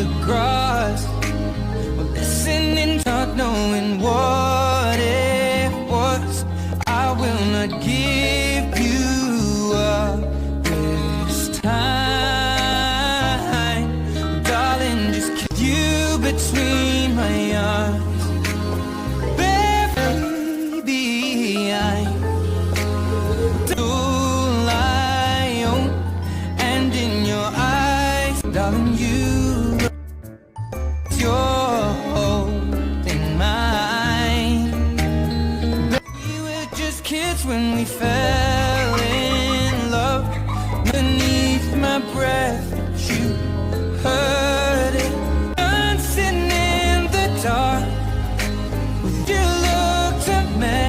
the grass. We're listening, not knowing what it was. I will not give you up this time, darling, just keep you between my arms. Baby, I'm lion, and in your eyes, darling, you're holding mine. We were just kids when we fell in love. Beneath my breath, you heard